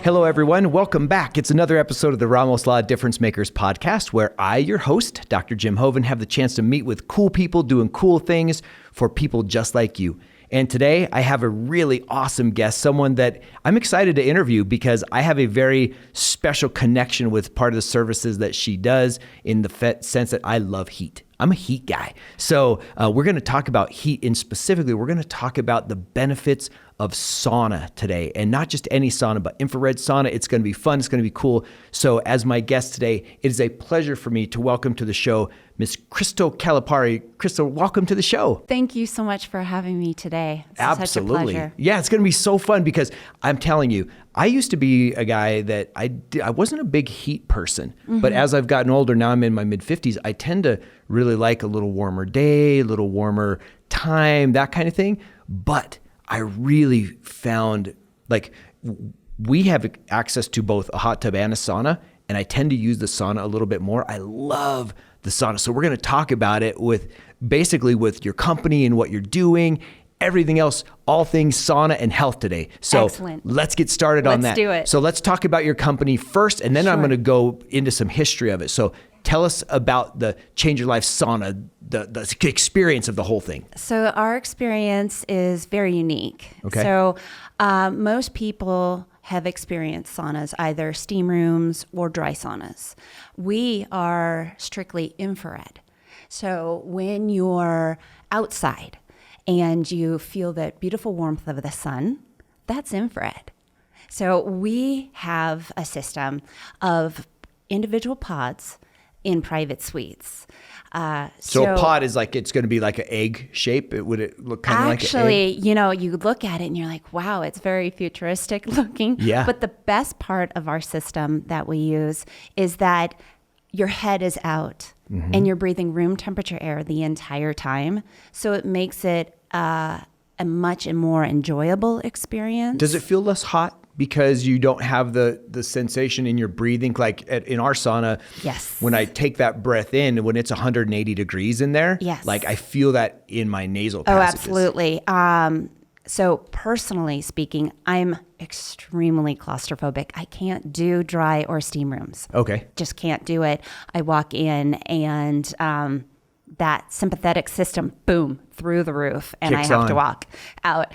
Hello, everyone. Welcome back. It's another episode of the Ramos Law Difference Makers podcast, where I, your host, Dr. Jim Hoven, have the chance to meet with cool people doing cool things for people just like you. And today I have a really awesome guest, someone that I'm excited to interview because I have a very special connection with part of the services that she does in the sense that I love heat. I'm a heat guy. So we're going to talk about heat, and specifically, we're going to talk about the benefits of sauna today, and not just any sauna, but infrared sauna. It's going to be fun. It's going to be cool. So as my guest today, it is a pleasure for me to welcome to the show Miss Crystal Callipari. Crystal, welcome to the show. Thank you so much for having me today. It's Absolutely. such a pleasure. Yeah, it's going to be so fun because I'm telling you, I used to be a guy that I wasn't a big heat person, but as I've gotten older, now I'm in my mid-50s, I tend to really like a little warmer day, a little warmer time, that kind of thing. But I really found, like, we have access to both a hot tub and a sauna, and I tend to use the sauna a little bit more. I love the sauna. So we're going to talk about it with your company and what you're doing, everything else, all things sauna and health today. So Excellent. Let's get started on that. Let's do it. So let's talk about your company first, and then Sure. I'm going to go into some history of it. So tell us about the Change Your Life sauna, the experience of the whole thing. So our experience is very unique. Okay. So most people have experienced saunas, either steam rooms or dry saunas. We are strictly infrared. So when you're outside and you feel that beautiful warmth of the sun, that's infrared. So we have a system of individual pods in private suites. So a pod is like, it's going to be like an egg shape. Would it look kind of like an egg? Actually, you look at it and you're like, wow, it's very futuristic looking. Yeah. But the best part of our system that we use is that your head is out and you're breathing room temperature air the entire time. So it makes it a much more enjoyable experience. Does it feel less hot because you don't have the sensation in your breathing? Like in our sauna, Yes. when I take that breath in, when it's 180 degrees in there, Yes. like I feel that in my nasal Oh, passages. absolutely. So personally speaking, I'm extremely claustrophobic. I can't do dry or steam rooms. Okay. Just can't do it. I walk in and that sympathetic system, boom, through the roof, and Kicks I have on. to walk out.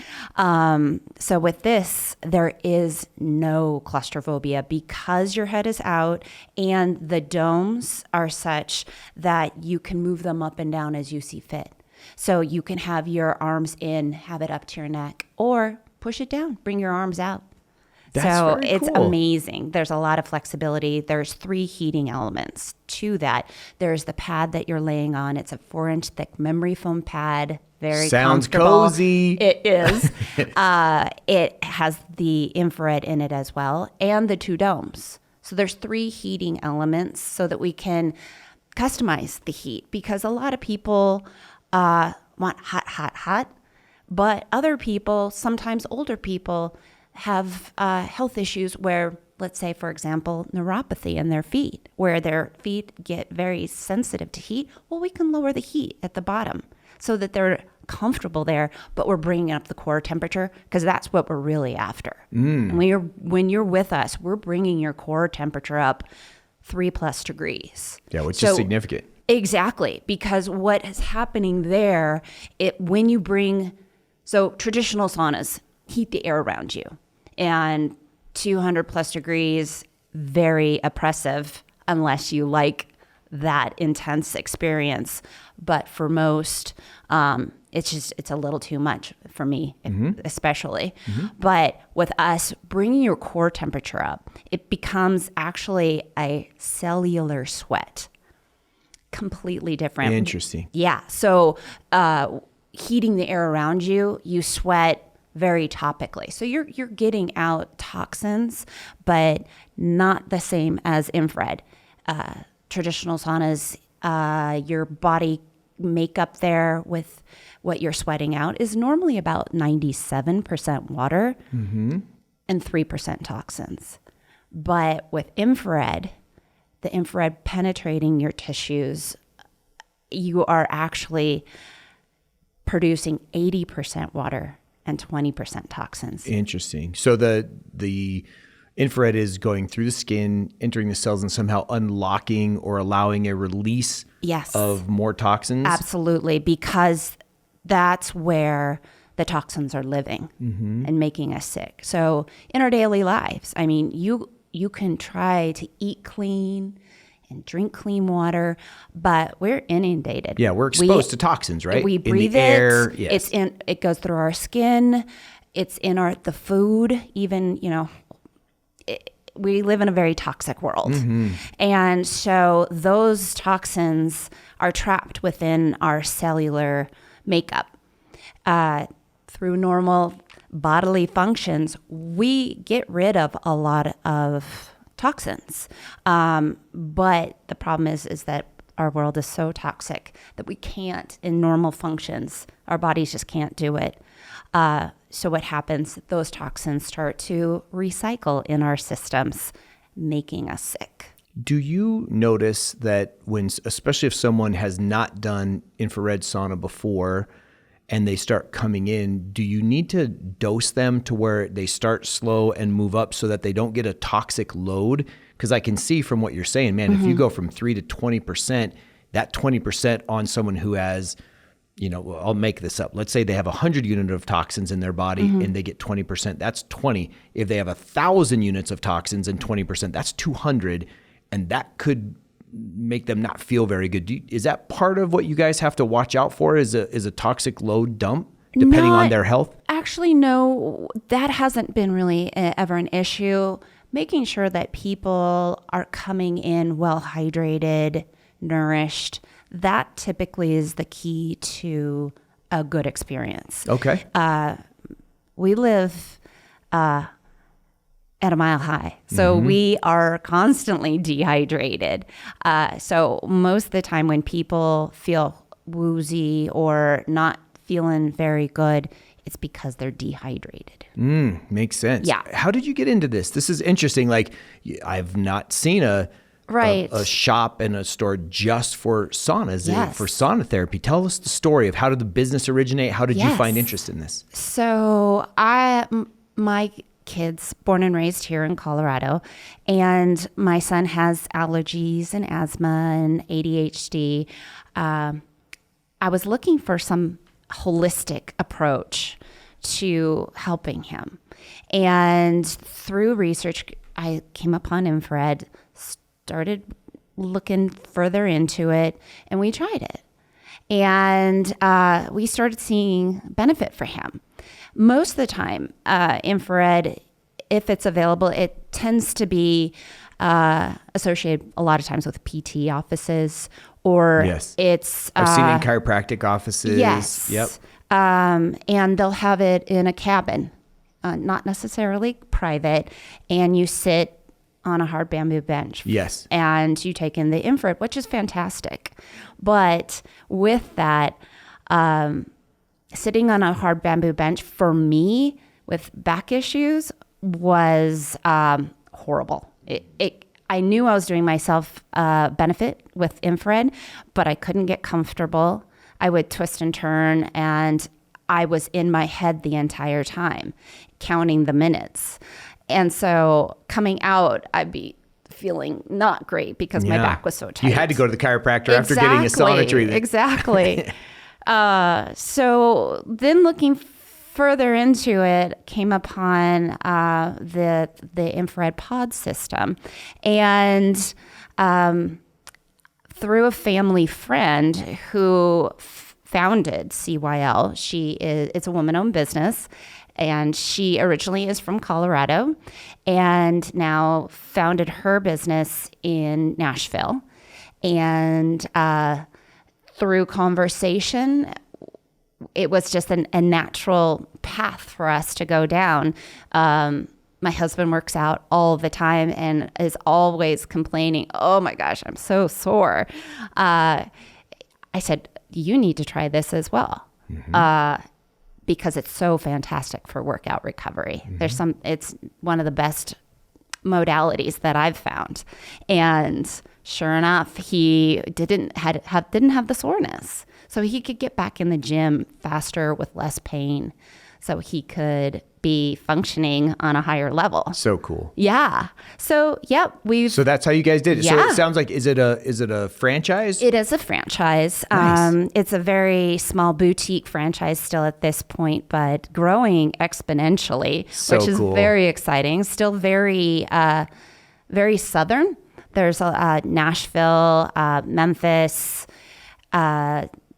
So with this, there is no claustrophobia because your head is out and the domes are such that you can move them up and down as you see fit. So you can have your arms in, have it up to your neck, or push it down, bring your arms out. That's So very it's cool. amazing. There's a lot of flexibility. There's 3 heating elements to that. There's the pad that you're laying on. It's a 4-inch thick memory foam pad. Very Sounds comfortable. cozy. It is. It has the infrared in it as well, and the 2 domes. So there's 3 heating elements so that we can customize the heat, because a lot of people want hot, hot, hot, but other people, sometimes older people, have health issues where, let's say, for example, neuropathy in their feet, where their feet get very sensitive to heat. Well, we can lower the heat at the bottom so that they're comfortable there, but we're bringing up the core temperature, because that's what we're really after. And when you're with us, we're bringing your core temperature up 3+ degrees. Yeah, which is significant. Exactly, because what is happening there, when you bring, so traditional saunas heat the air around you, and 200+ degrees, very oppressive unless you like that intense experience. But for most, it's a little too much for me, especially. But with us bringing your core temperature up, it becomes actually a cellular sweat. Completely different. Interesting. Yeah. So heating the air around you, you sweat very topically. So you're getting out toxins, but not the same as infrared. Traditional saunas, your body makeup there with what you're sweating out is normally about 97% water and 3% toxins. But with infrared, the infrared penetrating your tissues, you are actually producing 80% water and 20% toxins. Interesting. So the infrared is going through the skin, entering the cells, and somehow unlocking or allowing a release Yes. of more toxins? Absolutely, because that's where the toxins are living and making us sick. So in our daily lives, I mean, you can try to eat clean and drink clean water, but we're inundated. Yeah, we're exposed to toxins, right? We breathe in the air. it. Yes. It goes through our skin. It's in the food. Even, we live in a very toxic world. And so those toxins are trapped within our cellular makeup. Through normal bodily functions, we get rid of a lot of toxins. But the problem is that our world is so toxic that we can't, in normal functions, our bodies just can't do it. So what happens, those toxins start to recycle in our systems, making us sick. Do you notice that especially if someone has not done infrared sauna before and they start coming in, do you need to dose them to where they start slow and move up so that they don't get a toxic load? Because I can see from what you're saying, man, if you go from 3 to 20%, that 20% on someone who has, I'll make this up. Let's say they have 100 units of toxins in their body and they get 20%. That's 20. If they have 1,000 units of toxins and 20%, that's 200. And that could make them not feel very good. Is that part of what you guys have to watch out for? Is a toxic load dump depending on their health? Actually, no, that hasn't been really ever an issue. Making sure that people are coming in well hydrated, nourished, that typically is the key to a good experience. Okay. We live at a mile high. So we are constantly dehydrated. So most of the time when people feel woozy or not feeling very good, it's because they're dehydrated. Makes sense. Yeah. How did you get into this? This is interesting. Like, I've not seen a shop and a store just for saunas, for sauna therapy. Tell us the story of how did the business originate? How did you find interest in this? So my kids born and raised here in Colorado, and my son has allergies and asthma and ADHD. I was looking for some holistic approach to helping him. And through research, I came upon infrared, started looking further into it, and we tried it. And we started seeing benefit for him. Most of the time, infrared, if it's available, it tends to be associated a lot of times with PT offices, or it's... I've seen it in chiropractic offices. Yes. Yep. And they'll have it in a cabin, not necessarily private, and you sit on a hard bamboo bench. Yes. And you take in the infrared, which is fantastic. But with that, sitting on a hard bamboo bench for me with back issues was horrible. I knew I was doing myself benefit with infrared, but I couldn't get comfortable. I would twist and turn, and I was in my head the entire time, counting the minutes. And so coming out, I'd be feeling not great because my back was so tight. You had to go to the chiropractor after getting a sauna treatment. Exactly. So then looking further into it, came upon the infrared pod system. And through a family friend who founded CYL, it's a woman-owned business. And she originally is from Colorado and now founded her business in Nashville. And through conversation, it was just a natural path for us to go down. My husband works out all the time and is always complaining, oh my gosh, I'm so sore. I said, you need to try this as well. Because it's so fantastic for workout recovery. It's one of the best modalities that I've found. And sure enough, he didn't have the soreness. So he could get back in the gym faster with less pain. so he could be functioning on a higher level. So cool. Yeah. So, yep, So that's how you guys did it. Yeah. So it sounds like, is it a franchise? It is a franchise. Nice. It's a very small boutique franchise still at this point, but growing exponentially, So which is cool. very exciting. Still very, very Southern. There's Nashville, Memphis,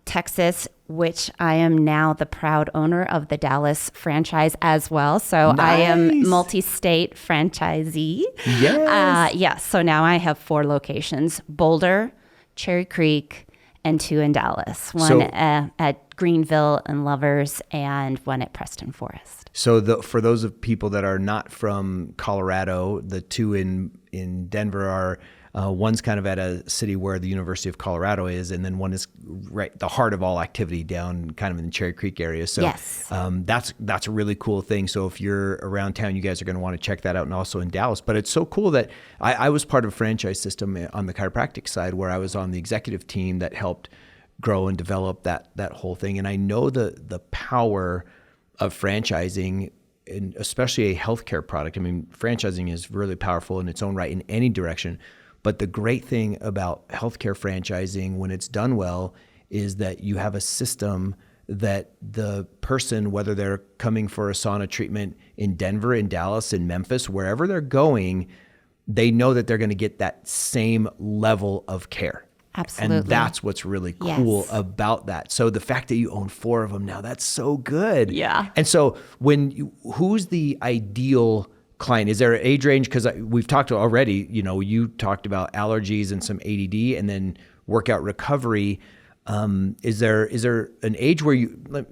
Texas, which I am now the proud owner of the Dallas franchise as well. So I am Nice. multi-state franchisee. Yes. Yes. So now I have 4 locations: Boulder, Cherry Creek, and 2 in Dallas. One at Greenville and Lovers, and one at Preston Forest. So for those of people that are not from Colorado, the 2 in Denver are, one's kind of at a city where the University of Colorado is, and then one is right the heart of all activity down kind of in the Cherry Creek area. So Yes. That's a really cool thing. So if you're around town, you guys are going to want to check that out, and also in Dallas. But it's so cool that I was part of a franchise system on the chiropractic side where I was on the executive team that helped grow and develop that whole thing. And I know the power of franchising, and especially a healthcare product. I mean, franchising is really powerful in its own right in any direction. But the great thing about healthcare franchising, when it's done well, is that you have a system that the person, whether they're coming for a sauna treatment in Denver, in Dallas, in Memphis, wherever they're going, they know that they're going to get that same level of care. Absolutely. And that's what's really cool Yes. about that. So the fact that you own 4 of them now, that's so good. Yeah. And so who's the ideal client? Is there an age range? Because we've talked already, you talked about allergies and some ADD and then workout recovery. Is there an age where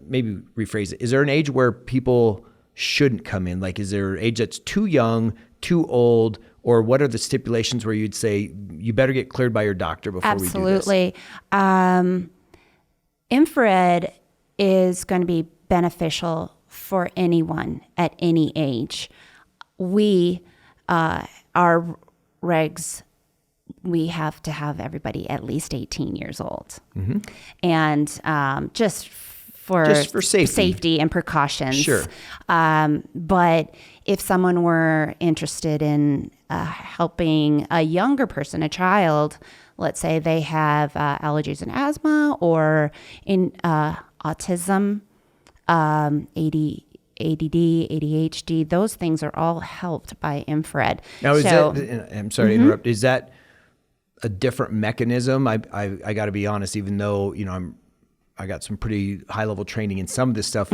maybe rephrase it. Is there an age where people shouldn't come in? Like, is there an age that's too young, too old, or what are the stipulations where you'd say you better get cleared by your doctor before we do this? Absolutely. Infrared is going to be beneficial for anyone at any age. Our regs, we have to have everybody at least 18 years old. Mm-hmm. And just for safety and precautions. Sure. But if someone were interested in helping a younger person, a child, let's say they have allergies and asthma or in autism, ADD, ADHD, those things are all helped by infrared. Now, I'm sorry to interrupt. Is that a different mechanism? I got to be honest, even though, I got some pretty high level training in some of this stuff.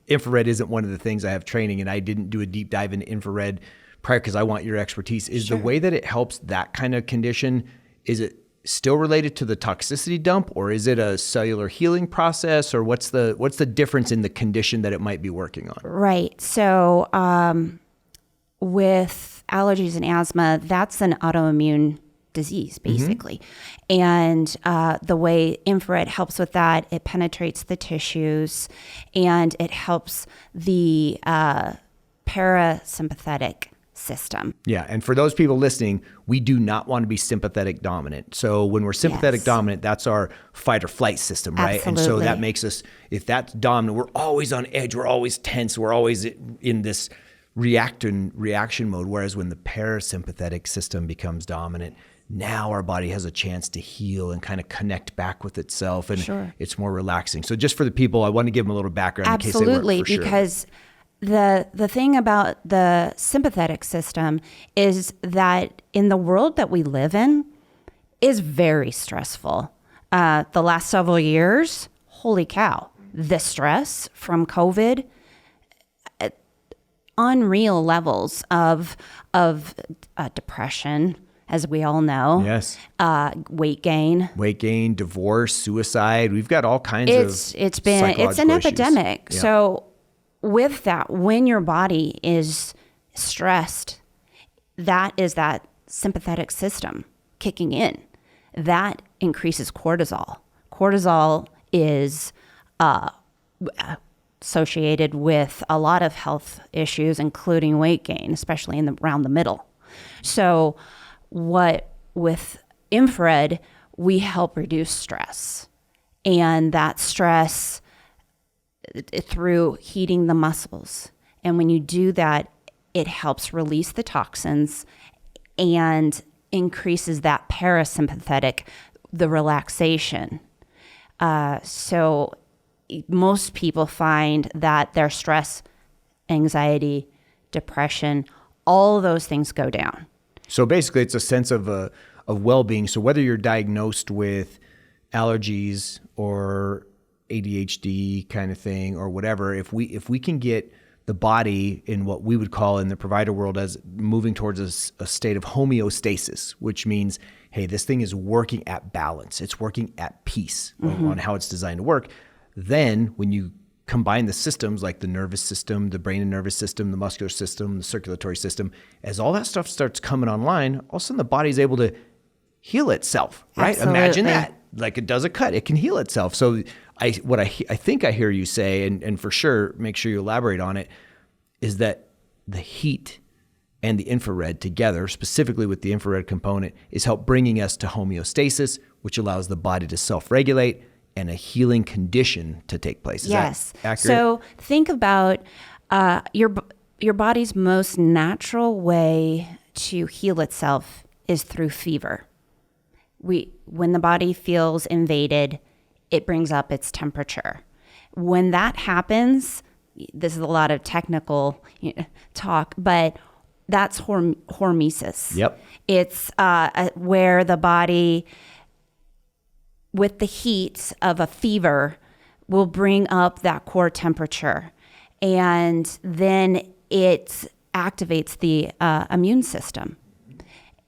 Infrared isn't one of the things I have training, and I didn't do a deep dive into infrared prior because I want your expertise. Is the way that it helps that kind of condition, is it still related to the toxicity dump, or is it a cellular healing process, or what's the difference in the condition that it might be working on? Right. So with allergies and asthma, that's an autoimmune disease, basically. And the way infrared helps with that, it penetrates the tissues and it helps the parasympathetic system. Yeah. And for those people listening, we do not want to be sympathetic dominant. So when we're sympathetic dominant, that's our fight or flight system, right? Absolutely. And so that makes us, if that's dominant, we're always on edge. We're always tense. We're always in this reaction mode. Whereas when the parasympathetic system becomes dominant, now our body has a chance to heal and kind of connect back with itself, and it's more relaxing. So just for the people, I want to give them a little background in case they weren't for sure. Because the thing about the sympathetic system is that in the world that we live in is very stressful. The last several years, holy cow, the stress from COVID, unreal levels of depression, as we all know. Yes. Weight gain, divorce, suicide. We've got all kinds of it's an psychological epidemic. issues. Yeah. So with that, when your body is stressed, that is that sympathetic system kicking in. That increases cortisol. Cortisol is associated with a lot of health issues, including weight gain, especially around the middle. So with infrared, we help reduce stress. And that stress, through heating the muscles. And when you do that, it helps release the toxins and increases that parasympathetic, the relaxation. So most people find that their stress, anxiety, depression, all of those things go down. So basically it's a sense of well-being. So whether you're diagnosed with allergies or ADHD kind of thing or whatever, if we can get the body in what we would call in the provider world as moving towards a state of homeostasis, which means, hey, this thing is working at balance. It's working at peace on how it's designed to work. Then when you combine the systems like the nervous system, the brain and nervous system, the muscular system, the circulatory system, as all that stuff starts coming online, all of a sudden the body's able to heal itself, right? Absolutely. Imagine that. Like it does a cut, it can heal itself. So I think I hear you say, and for sure, make sure you elaborate on it, is that the heat and the infrared together, specifically with the infrared component, is help bringing us to homeostasis, which allows the body to self-regulate and a healing condition to take place. Is yes. that accurate? So think about your body's most natural way to heal itself is through fever. When the body feels invaded, it brings up its temperature. When that happens, this is a lot of technical talk, but that's hormesis. Yep. It's where the body, with the heat of a fever, will bring up that core temperature. And then it activates the immune system,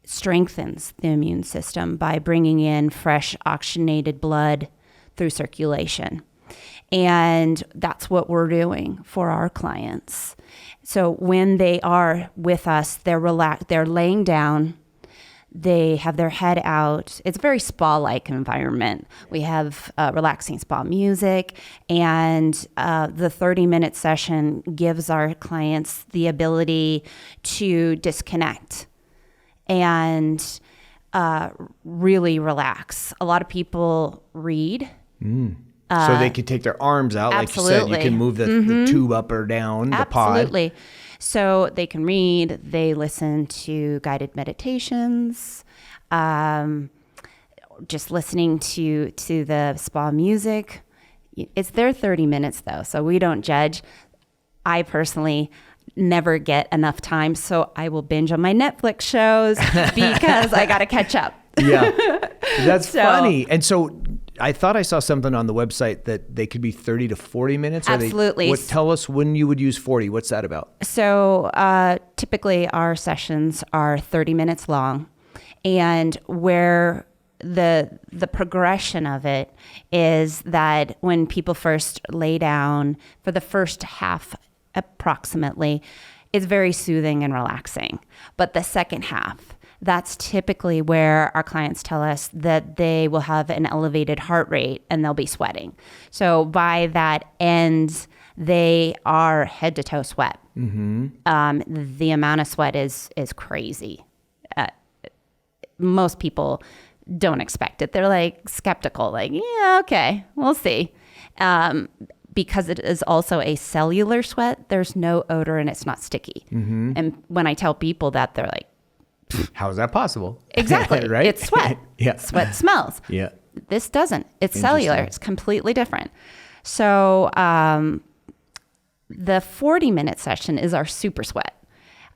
strengthens the immune system by bringing in fresh oxygenated blood through circulation. And that's what we're doing for our clients. So when they are with us, they're laying down, they have their head out. It's a very spa-like environment. We have relaxing spa music, and the 30-minute session gives our clients the ability to disconnect and really relax. A lot of people read. So they can take their arms out, absolutely. Like you said, you can move the tube up or down, the pod. Absolutely. So they can read, they listen to guided meditations, just listening to the spa music. It's their 30 minutes though, so we don't judge. I personally never get enough time, so I will binge on my Netflix shows because I got to catch up. Yeah, that's funny. And so I thought I saw something on the website that they could be 30 to 40 minutes. Absolutely. Tell us when you would use 40. What's that about? So typically our sessions are 30 minutes long, and where the progression of it is that when people first lay down for the first half approximately, it's very soothing and relaxing. But the second half, that's typically where our clients tell us that they will have an elevated heart rate and they'll be sweating. So by that end, they are head to toe sweat. The amount of sweat is crazy. Most people don't expect it. They're like skeptical, like, yeah, okay, we'll see. Because it is also a cellular sweat, there's no odor and it's not sticky. And when I tell people that, they're like, how is that possible? Exactly. Right? It's sweat. Yeah. Sweat smells. Yeah. This doesn't. It's cellular. It's completely different. So the 40-minute session is our super sweat.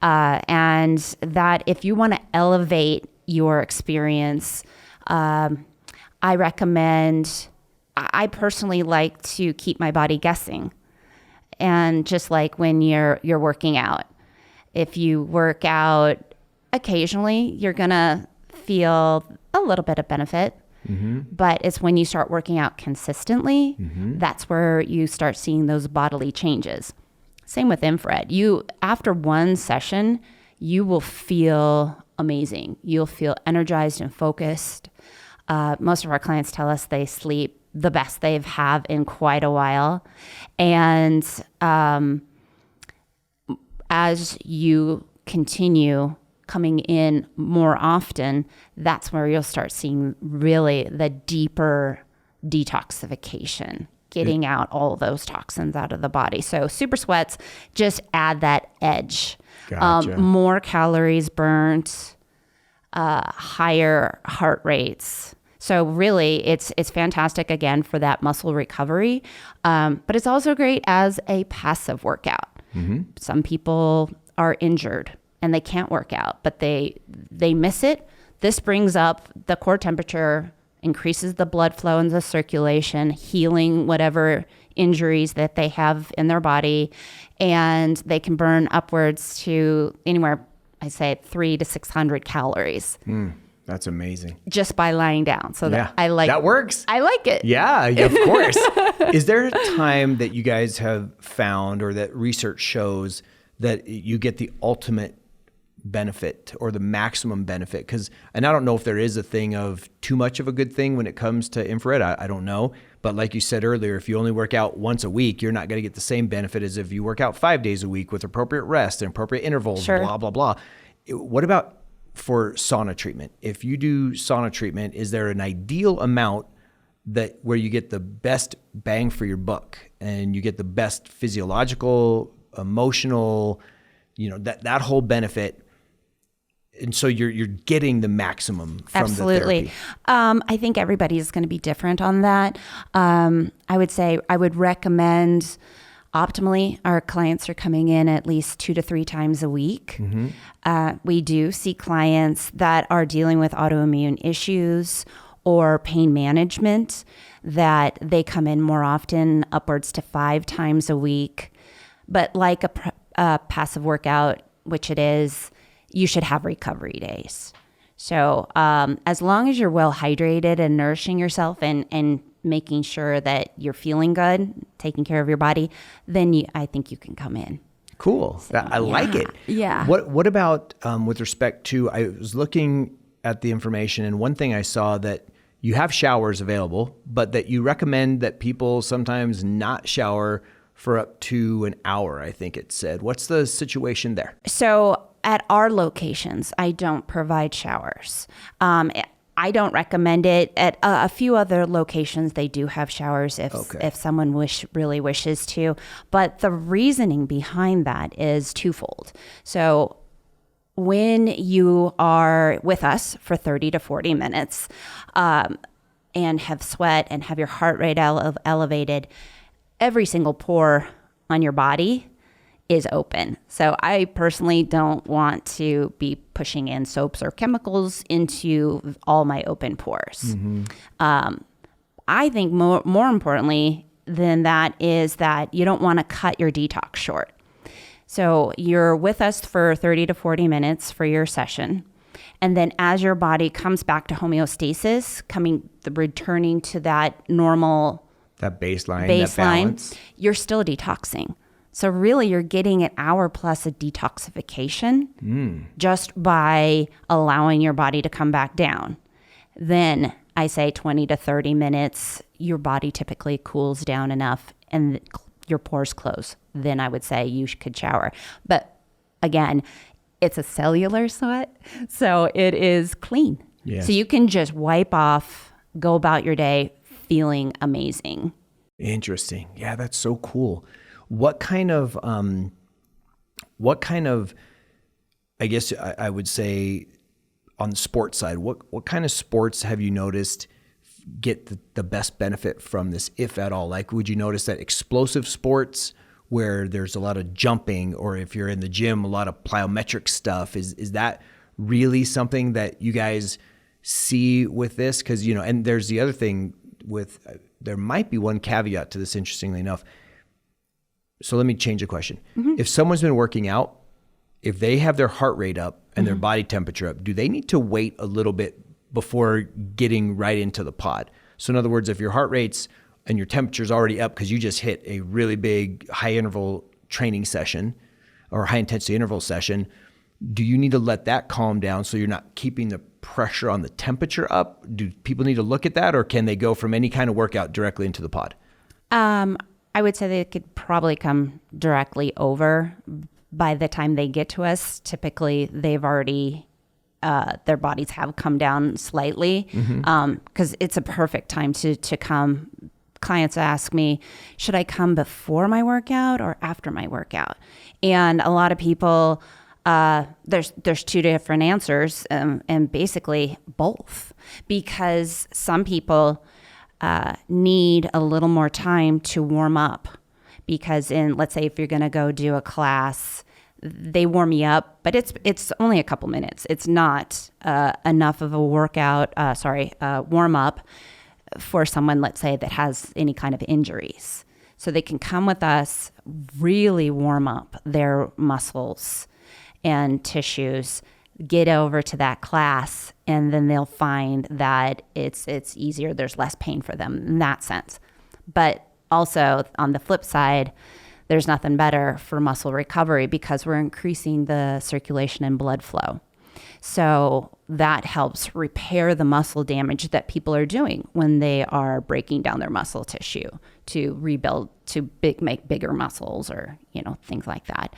And that if you want to elevate your experience, I recommend, I personally like to keep my body guessing. And just like when you're working out, if you work out occasionally, you're going to feel a little bit of benefit. But it's when you start working out consistently, that's where you start seeing those bodily changes. Same with infrared. After one session, you will feel amazing. You'll feel energized and focused. Most of our clients tell us they sleep the best they've had in quite a while. And as you continue coming in more often, that's where you'll start seeing really the deeper detoxification getting out all those toxins out of the body. So super sweats just add that edge. Gotcha. More calories burnt, higher heart rates. So really, it's fantastic, again, for that muscle recovery. But it's also great as a passive workout. Some people are injured and they can't work out, but they miss it. This brings up the core temperature, increases the blood flow and the circulation, healing whatever injuries that they have in their body. And they can burn upwards to anywhere, I say, 300 to 600 calories. That's amazing. Just by lying down. So Yeah, that works. I like it. Yeah, of course. Is there a time that you guys have found or that research shows that you get the ultimate benefit or the maximum benefit? And I don't know if there is a thing of too much of a good thing when it comes to infrared. I don't know. But like you said earlier, if you only work out once a week, you're not going to get the same benefit as if you work out 5 days a week with appropriate rest and appropriate intervals, Sure. blah, blah, blah. What about for sauna treatment? If you do sauna treatment, is there an ideal amount that where you get the best bang for your buck and you get the best physiological, emotional, that whole benefit? And so you're getting the maximum from Absolutely. the therapy. I think everybody is going to be different on that. I would say I would recommend optimally our clients are coming in at least 2 to 3 times a week. We do see clients that are dealing with autoimmune issues or pain management that they come in more often, upwards to 5 times a week. But like a passive workout, which it is, you should have recovery days. So as long as you're well hydrated and nourishing yourself and making sure that you're feeling good, taking care of your body, then I think you can come in. Cool. I like it. Yeah. What about with respect to, I was looking at the information, and one thing I saw that you have showers available, but that you recommend that people sometimes not shower for up to an hour, I think it said. What's the situation there? So at our locations, I don't provide showers. I don't recommend it. At a few other locations, they do have showers if someone really wishes to. But the reasoning behind that is twofold. So when you are with us for 30 to 40 minutes and have sweat and have your heart rate elevated, every single pore on your body is open. So I personally don't want to be pushing in soaps or chemicals into all my open pores. I think more importantly than that is that you don't want to cut your detox short. So you're with us for 30 to 40 minutes for your session. And then as your body comes back to homeostasis, returning to that normal that baseline, that balance, you're still detoxing. So really you're getting an hour plus of detoxification just by allowing your body to come back down. Then I say 20 to 30 minutes, your body typically cools down enough and your pores close. Then I would say you could shower. But again, it's a cellular sweat, so it is clean. Yes. So you can just wipe off, go about your day feeling amazing. Interesting. Yeah, that's so cool. What kind of, I guess I would say on the sports side, what kind of sports have you noticed get the best benefit from this, if at all? Like, would you notice that explosive sports where there's a lot of jumping, or if you're in the gym, a lot of plyometric stuff, is that really something that you guys see with this? Because, and there's the other thing with, there might be one caveat to this, interestingly enough. So let me change the question. If someone's been working out, if they have their heart rate up and their body temperature up, do they need to wait a little bit before getting right into the pod? So in other words, if your heart rate's and your temperature's already up because you just hit a really big high interval training session or high intensity interval session, do you need to let that calm down so you're not keeping the pressure on the temperature up? Do people need to look at that, or can they go from any kind of workout directly into the pod? I would say they could probably come directly over. By the time they get to us, typically they've already, their bodies have come down slightly, because it's a perfect time to come clients ask me, should I come before my workout or after my workout? And a lot of people, there's two different answers, and basically both, because some people need a little more time to warm up, because let's say if you're going to go do a class, they warm you up, but it's only a couple minutes. It's not enough of a warm up for someone, let's say, that has any kind of injuries. So they can come with us, really warm up their muscles and tissues, get over to that class, and then they'll find that it's easier. There's less pain for them in that sense. But also on the flip side, there's nothing better for muscle recovery, because we're increasing the circulation and blood flow. So that helps repair the muscle damage that people are doing when they are breaking down their muscle tissue to rebuild, to make bigger muscles, or, things like that.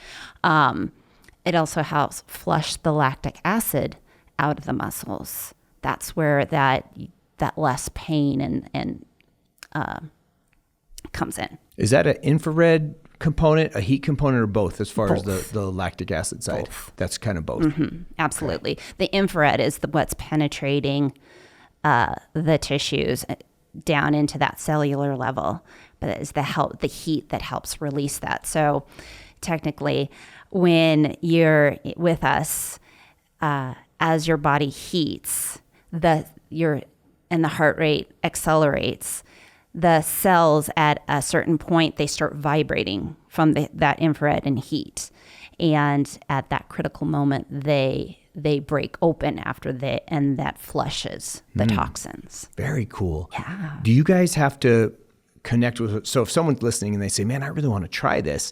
It also helps flush the lactic acid out of the muscles. That's where that less pain and comes in. Is that an infrared component, a heat component, or both, as far as the lactic acid side? Both. That's kind of both. Mm-hmm. Absolutely. Okay. The infrared is what's penetrating the tissues down into that cellular level, but it's the heat that helps release that. So technically, when you're with us, as your body heats, and the heart rate accelerates, the cells at a certain point, they start vibrating from that infrared and heat. And at that critical moment, they break open and that flushes the toxins. Very cool. Yeah. Do you guys have to connect with, so if someone's listening and they say, man, I really want to try this,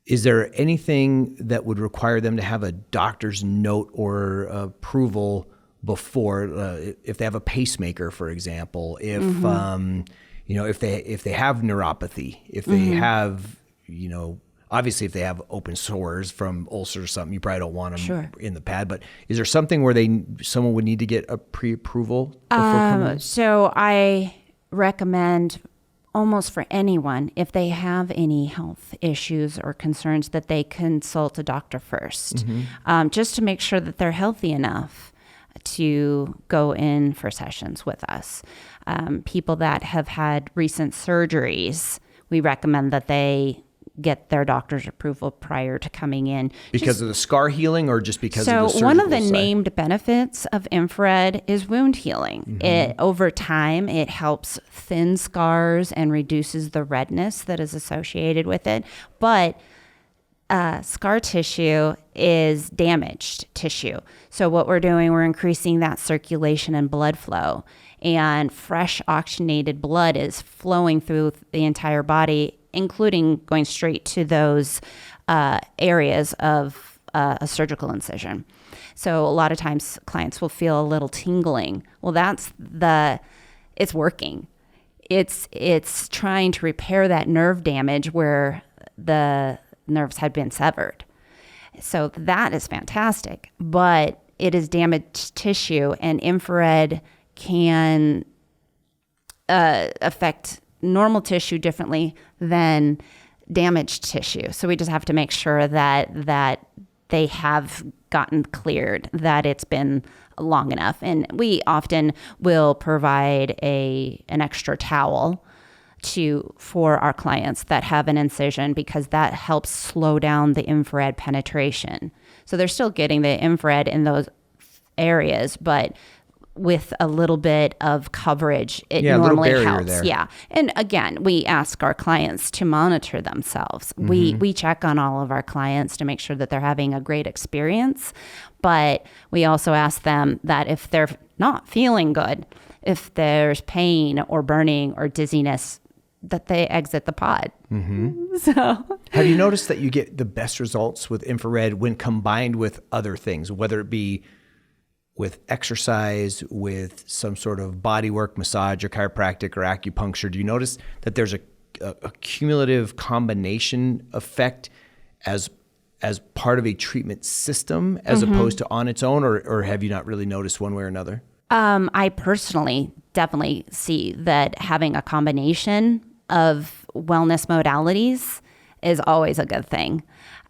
is there anything that would require them to have a doctor's note or approval before, if they have a pacemaker, for example, if if they have neuropathy, if they have, obviously if they have open sores from ulcers or something, you probably don't want them in the pad, but is there something where someone would need to get a pre-approval before coming? So I recommend almost for anyone, if they have any health issues or concerns, that they consult a doctor first, just to make sure that they're healthy enough to go in for sessions with us. People that have had recent surgeries, we recommend that they get their doctor's approval prior to coming in. Because of the scar healing, or just because of the surgical So one of the side? named benefits of infrared is wound healing. Over time, it helps thin scars and reduces the redness that is associated with it. But scar tissue is damaged tissue. So what we're doing, we're increasing that circulation and blood flow. And fresh oxygenated blood is flowing through the entire body, including going straight to those areas of a surgical incision. So a lot of times clients will feel a little tingling. Well, it's working. It's trying to repair that nerve damage where the nerves had been severed. So that is fantastic, but it is damaged tissue, and infrared can affect normal tissue differently than damaged tissue. So we just have to make sure that they have gotten cleared, that it's been long enough. And we often will provide an extra towel for our clients that have an incision, because that helps slow down the infrared penetration. So they're still getting the infrared in those areas, but with a little bit of coverage, it normally helps. There. Yeah. And again, we ask our clients to monitor themselves. We check on all of our clients to make sure that they're having a great experience. But we also ask them that if they're not feeling good, if there's pain or burning or dizziness, that they exit the pod. So, have you noticed that you get the best results with infrared when combined with other things, whether it be with exercise, with some sort of body work, massage or chiropractic or acupuncture? Do you notice that there's a cumulative combination effect as part of a treatment system as opposed to on its own, or have you not really noticed one way or another? I personally definitely see that having a combination of wellness modalities is always a good thing.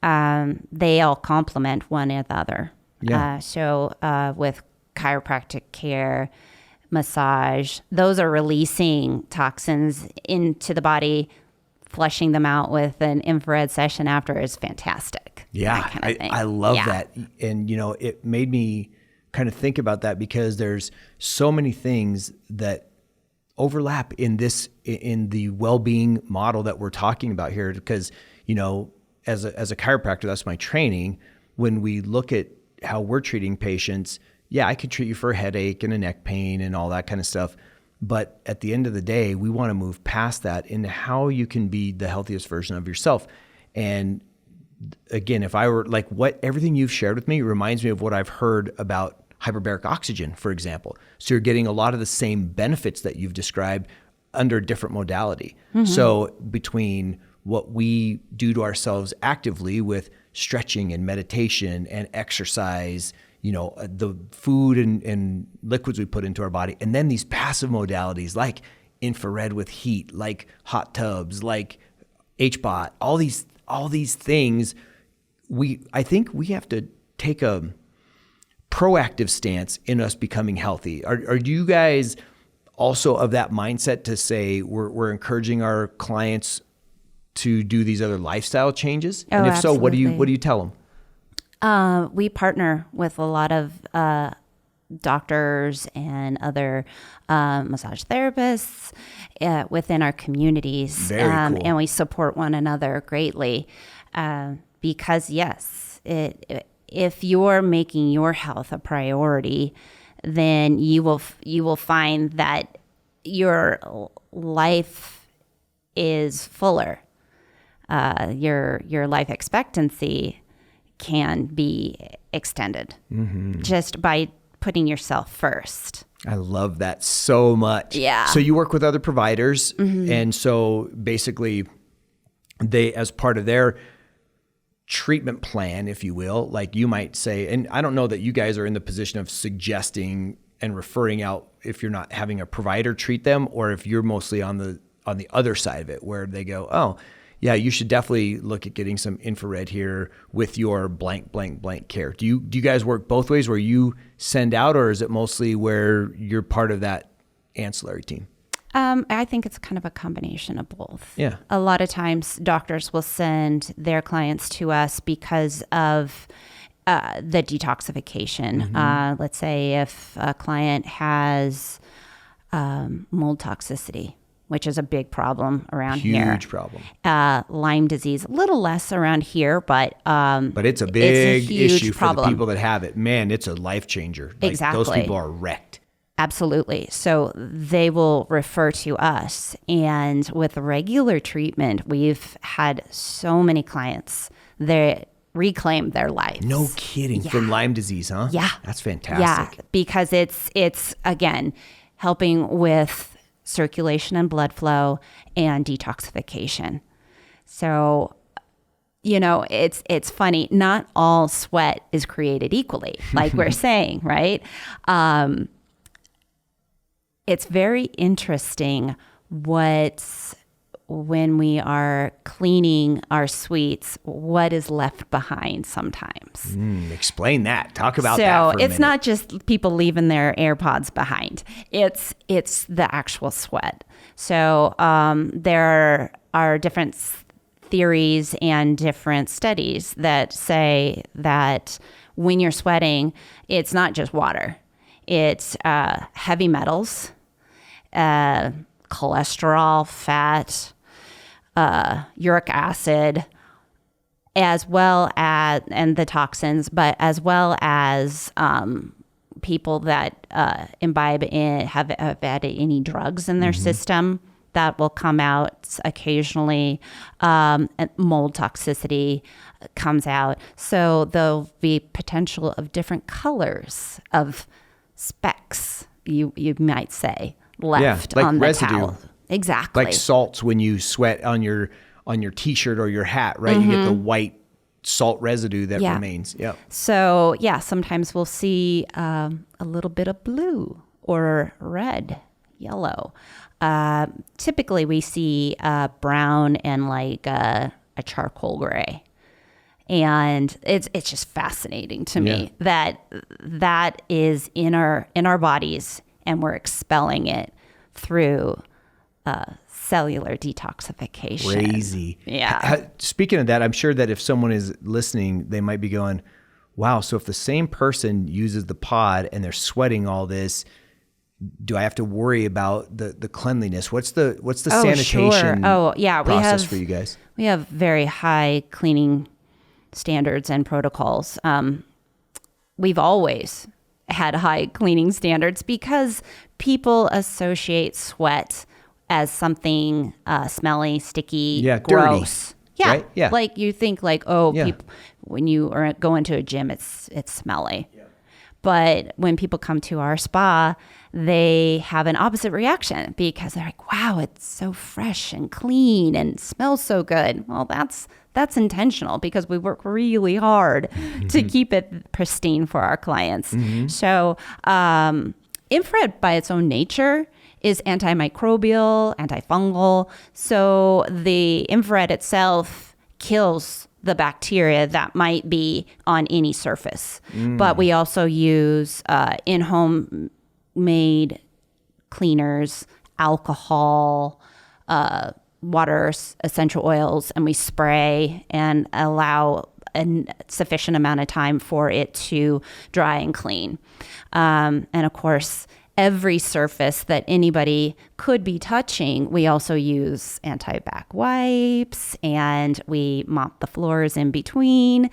They all complement one another. Yeah. So with chiropractic care, massage, those are releasing toxins into the body. Flushing them out with an infrared session after is fantastic. Yeah, that kind of thing. I love that. And, it made me kind of think about that because there's so many things that overlap in the well-being model that we're talking about here. Because, as a chiropractor, that's my training. When we look at how we're treating patients, yeah, I could treat you for a headache and a neck pain and all that kind of stuff. But at the end of the day, we want to move past that into how you can be the healthiest version of yourself. And again, if I were everything you've shared with me reminds me of what I've heard about hyperbaric oxygen, for example. So you're getting a lot of the same benefits that you've described under a different modality. Mm-hmm. So between what we do to ourselves actively with stretching and meditation and exercise, the food and liquids we put into our body, and then these passive modalities like infrared with heat, like hot tubs, like HBOT, all these things, I think we have to take a proactive stance in us becoming healthy. Are you guys also of that mindset to say we're encouraging our clients to do these other lifestyle changes? And if absolutely. so, what do you tell them? We partner with a lot of doctors and other massage therapists within our communities. Very cool. And we support one another greatly because, yes, if you're making your health a priority, then you will find that your life is fuller. Your life expectancy can be extended just by putting yourself first. I love that so much. Yeah. So you work with other providers, and so basically they, as part of their treatment plan, if you will, like you might say, and I don't know that you guys are in the position of suggesting and referring out if you're not having a provider treat them, or if you're mostly on the other side of it where they go, oh, yeah, you should definitely look at getting some infrared here with your blank, blank, blank care. Do you guys work both ways where you send out, or is it mostly where you're part of that ancillary team? I think it's kind of a combination of both. Yeah. A lot of times doctors will send their clients to us because of the detoxification. Let's say if a client has mold toxicity, which is a big problem around here. Huge problem. Lyme disease, a little less around here, but it's a big issue problem for the people that have it. Man, it's a life changer. Like, exactly. Those people are wrecked. Absolutely. So they will refer to us. And with regular treatment, we've had so many clients that reclaim their lives. No kidding. Yeah. From Lyme disease, huh? Yeah. That's fantastic. Yeah, because it's again, helping with circulation and blood flow and detoxification. So, it's funny. Not all sweat is created equally, like we're saying, right? It's very interesting when we are cleaning our suites, what is left behind sometimes. Explain that. Talk about that for a minute. So it's not just people leaving their AirPods behind. It's the actual sweat. So there are different theories and different studies that say that when you're sweating, it's not just water. It's heavy metals, cholesterol, fat, uric acid, as well as, and the toxins, but as well as people that imbibe have had any drugs in their system that will come out occasionally. And mold toxicity comes out. So there'll be potential of different colors of specks, you might say, left like on the residue. towel. Exactly. Like salts when you sweat on your t-shirt or your hat, right? You get the white salt residue that remains. Yep. So sometimes we'll see a little bit of blue or red, yellow. Typically, we see brown and like a charcoal gray. And it's just fascinating to me that is in our bodies, and we're expelling it through cellular detoxification. Crazy. Yeah. Speaking of that, I'm sure that if someone is listening, they might be going, wow, so if the same person uses the pod and they're sweating all this, do I have to worry about the cleanliness? What's the sanitation process for you guys? We have very high cleaning standards and protocols. We've always had high cleaning standards because people associate sweat as something smelly, sticky, gross. Dirty. Yeah, right? Yeah. Like you think like, people, when you are going to a gym, it's smelly. Yeah. But when people come to our spa, they have an opposite reaction because they're like, wow, it's so fresh and clean and smells so good. Well, that's intentional because we work really hard to keep it pristine for our clients. Mm-hmm. So infrared by its own nature is antimicrobial, antifungal. So the infrared itself kills the bacteria that might be on any surface. But we also use in-home made cleaners, alcohol, water, essential oils, and we spray and allow a sufficient amount of time for it to dry and clean. And of course, every surface that anybody could be touching, we also use anti-bac wipes, and we mop the floors in between,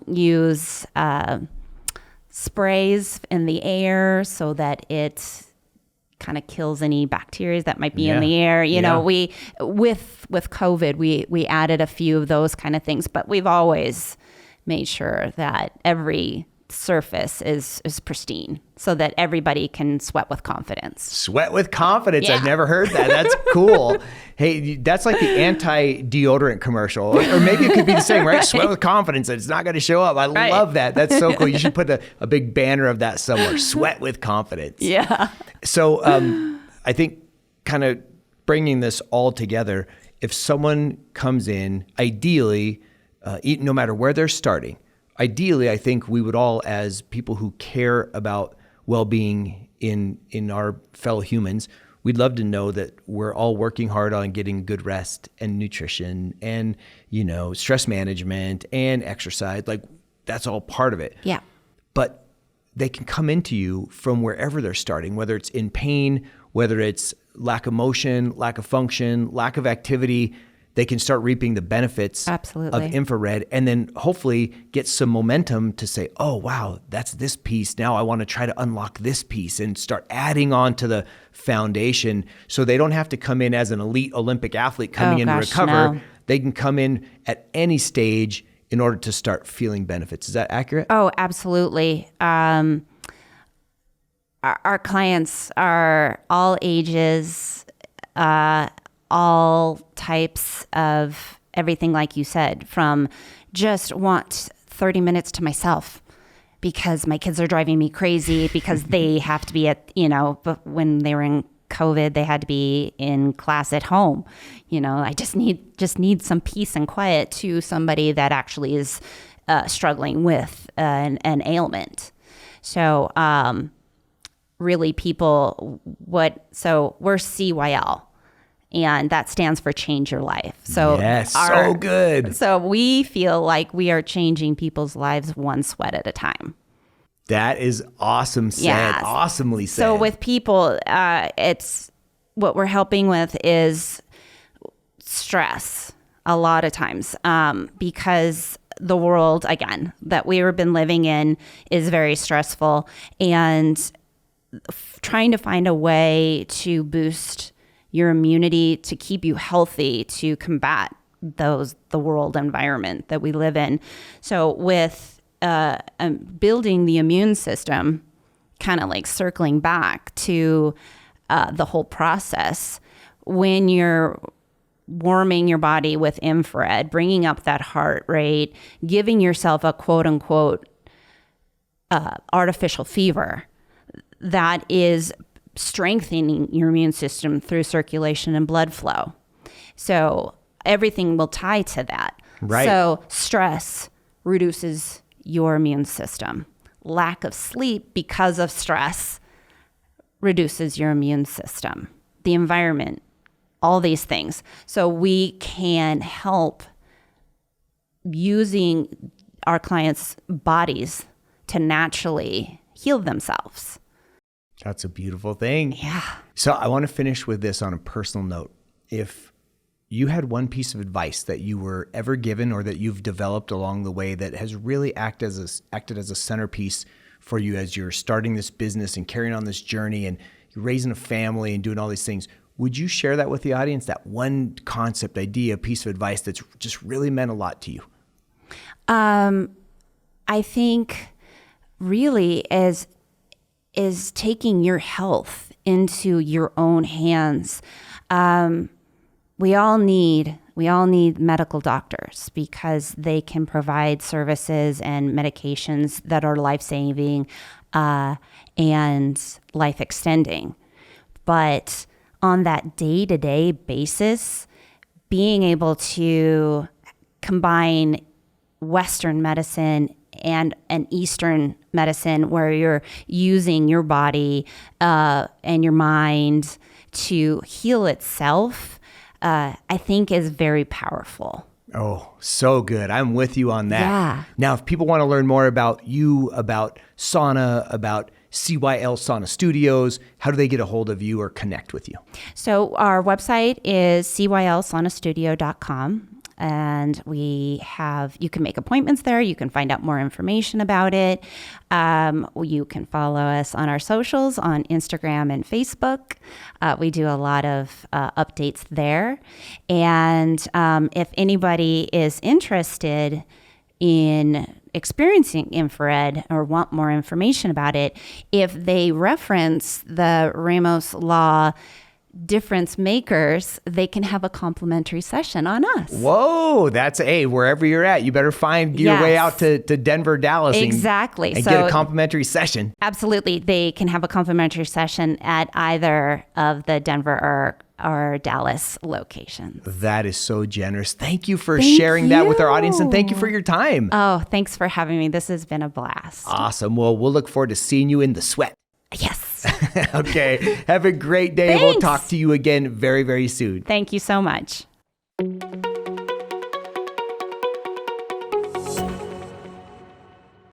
use sprays in the air so that it kind of kills any bacteria that might be in the air. You know, we with COVID, we added a few of those kind of things, but we've always made sure that every surface is pristine so that everybody can sweat with confidence. Sweat with confidence. Yeah. I've never heard that. That's cool. Hey, that's like the anti-deodorant commercial. Or maybe it could be the same, right? Sweat with confidence. It's not going to show up. I love that. That's so cool. You should put a big banner of that somewhere. Sweat with confidence. Yeah. So I think kind of bringing this all together, if someone comes in, ideally, no matter where they're starting, ideally, I think we would all, as people who care about well-being in our fellow humans, we'd love to know that we're all working hard on getting good rest and nutrition and, stress management and exercise. Like, that's all part of it. Yeah. But they can come into you from wherever they're starting, whether it's in pain, whether it's lack of motion, lack of function, lack of activity. They can start reaping the benefits of infrared and then hopefully get some momentum to say, oh, wow, that's this piece. Now I want to try to unlock this piece and start adding on to the foundation so they don't have to come in as an elite Olympic athlete coming in to recover. No. They can come in at any stage in order to start feeling benefits. Is that accurate? Oh, absolutely. Our clients are all ages, all types of everything, like you said, from just want 30 minutes to myself because my kids are driving me crazy because they have to be but when they were in COVID, they had to be in class at home. I just need some peace and quiet, to somebody that actually is struggling with an ailment. So really people, so we're CYL. And that stands for Change Your Life. So yes, so good. So we feel like we are changing people's lives one sweat at a time. That is awesome said. Yes. Awesomely said. So with people, it's what we're helping with is stress a lot of times because the world, again, that we've been living in is very stressful, and trying to find a way to boost your immunity, to keep you healthy, to combat the world environment that we live in. So with building the immune system, kind of like circling back to the whole process, when you're warming your body with infrared, bringing up that heart rate, giving yourself a quote unquote artificial fever, that is strengthening your immune system through circulation and blood flow. So everything will tie to that. Right. So stress reduces your immune system. Lack of sleep because of stress reduces your immune system. The environment, all these things. So we can help using our clients' bodies to naturally heal themselves. That's a beautiful thing. Yeah. So I want to finish with this on a personal note. If you had one piece of advice that you were ever given or that you've developed along the way that has really acted as a centerpiece for you as you're starting this business and carrying on this journey and you're raising a family and doing all these things, would you share that with the audience, that one concept, idea, piece of advice that's just really meant a lot to you? I think really is taking your health into your own hands. We all need medical doctors because they can provide services and medications that are life-saving and life-extending. But on that day-to-day basis, being able to combine Western medicine and an Eastern medicine where you're using your body and your mind to heal itself, I think is very powerful. Oh, so good. I'm with you on that. Yeah. Now, if people want to learn more about you, about sauna, about CYL Sauna Studios, how do they get a hold of you or connect with you? So our website is cylsaunastudio.com. And you can make appointments there. You can find out more information about it. You can follow us on our socials on Instagram and Facebook. We do a lot of updates there. And if anybody is interested in experiencing infrared or want more information about it, if they reference the Ramos Law difference makers, they can have a complimentary session on us. Whoa, that's wherever you're at, you better find your way out to Denver, Dallas. Exactly. And get a complimentary session. Absolutely. They can have a complimentary session at either of the Denver or Dallas locations. That is so generous. Thank you for sharing that with our audience, and thank you for your time. Oh, thanks for having me. This has been a blast. Awesome. Well, we'll look forward to seeing you in the sweat. Yes. Okay. Have a great day. Thanks. We'll talk to you again very, very soon. Thank you so much.